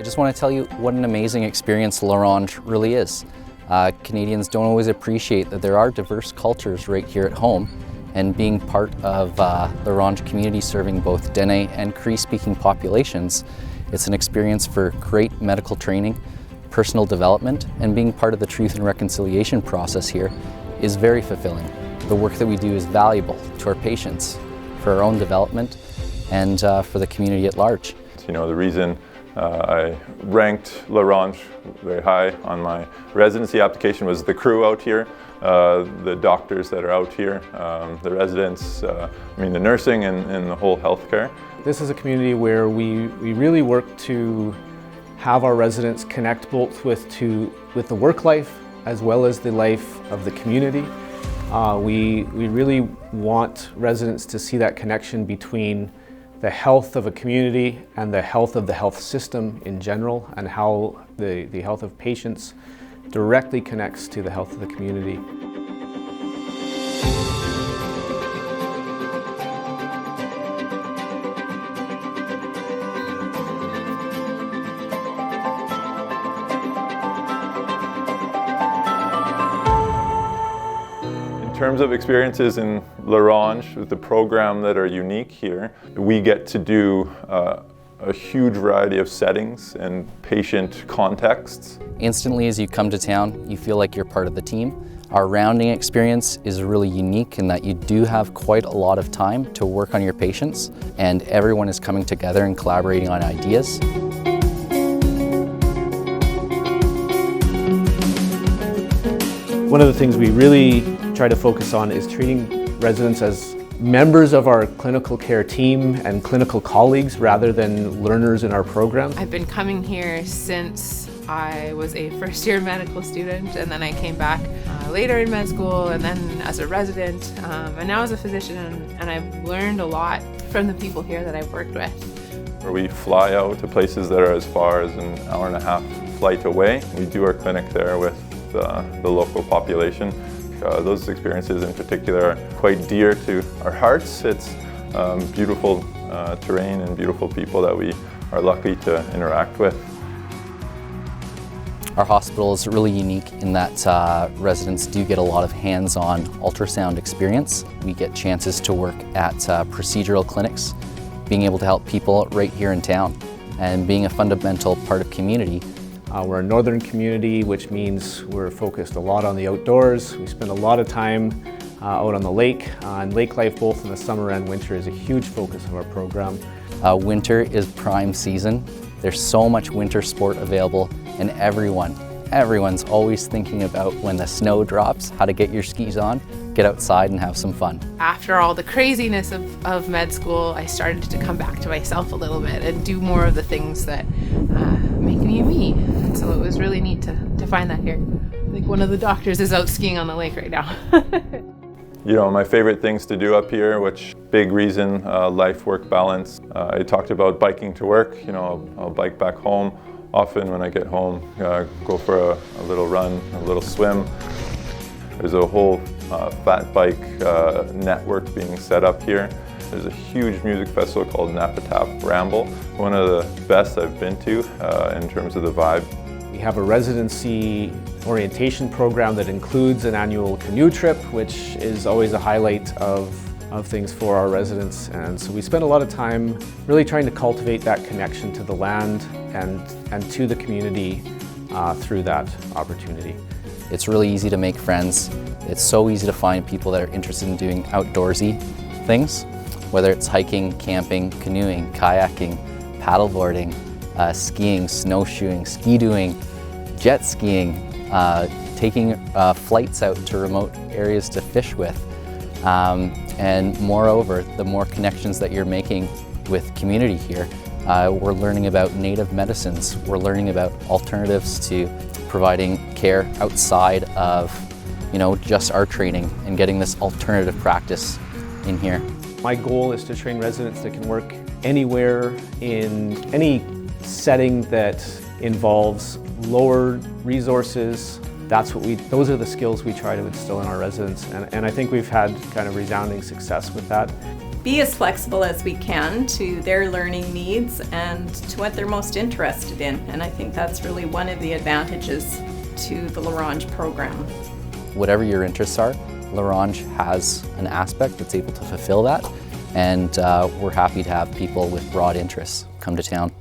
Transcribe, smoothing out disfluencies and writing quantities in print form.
just want to tell you what an amazing experience Ronge really is. Canadians don't always appreciate that there are diverse cultures right here at home, and being part of the Ronge community serving both Dene and Cree-speaking populations, it's an experience for great medical training, personal development, and being part of the Truth and Reconciliation process here is very fulfilling. The work that we do is valuable to our patients, for our own development, and for the community at large. You know, the reason I ranked Ronge very high on my residency application was the crew out here, the doctors that are out here, the residents, the nursing and the whole healthcare. This is a community where we really work to have our residents connect both with the work life as well as the life of the community. We really want residents to see that connection between the health of a community and the health of the health system in general, and how the health of patients directly connects to the health of the community. In terms of experiences in Ronge, with the program that are unique here, we get to do a huge variety of settings and patient contexts. Instantly as you come to town, you feel like you're part of the team. Our rounding experience is really unique in that you do have quite a lot of time to work on your patients, and everyone is coming together and collaborating on ideas. One of the things we really try to focus on is treating residents as members of our clinical care team and clinical colleagues rather than learners in our program. I've been coming here since I was a first-year medical student, and then I came back later in med school, and then as a resident, and now as a physician, and I've learned a lot from the people here that I've worked with. Where we fly out to places that are as far as an hour and a half flight away. We do our clinic there with the local population. Those experiences in particular are quite dear to our hearts. It's beautiful terrain and beautiful people that we are lucky to interact with. Our hospital is really unique in that residents do get a lot of hands-on ultrasound experience. We get chances to work at procedural clinics, being able to help people right here in town, and being a fundamental part of community. We're a northern community, which means we're focused a lot on the outdoors. We spend a lot of time out on the lake, and lake life both in the summer and winter is a huge focus of our program. Winter is prime season. There's so much winter sport available, and everyone's always thinking about when the snow drops, how to get your skis on, get outside and have some fun. After all the craziness of med school, I started to come back to myself a little bit and do more of the things that make me me. And so it was really neat to find that here. I think one of the doctors is out skiing on the lake right now. You know, my favorite things to do up here, which big reason, life-work balance. I talked about biking to work. You know, I'll bike back home. Often when I get home, go for a little run, a little swim. There's a whole fat bike network being set up here. There's a huge music festival called Napatap Ramble, one of the best I've been to in terms of the vibe. We have a residency orientation program that includes an annual canoe trip, which is always a highlight of things for our residents. And so we spend a lot of time really trying to cultivate that connection to the land and to the community through that opportunity. It's really easy to make friends. It's so easy to find people that are interested in doing outdoorsy things, whether it's hiking, camping, canoeing, kayaking, paddleboarding, skiing, snowshoeing, ski-doing, jet skiing, taking flights out to remote areas to fish with. And moreover, the more connections that you're making with community here, we're learning about native medicines. We're learning about alternatives to providing care outside of, just our training, and getting this alternative practice in here. My goal is to train residents that can work anywhere in any setting that involves lower resources. Those are the skills we try to instill in our residents, and I think we've had kind of resounding success with that. be as flexible as we can to their learning needs and to what they're most interested in. And I think that's really one of the advantages to the Ronge program. Whatever your interests are, Ronge has an aspect that's able to fulfill that, and we're happy to have people with broad interests come to town.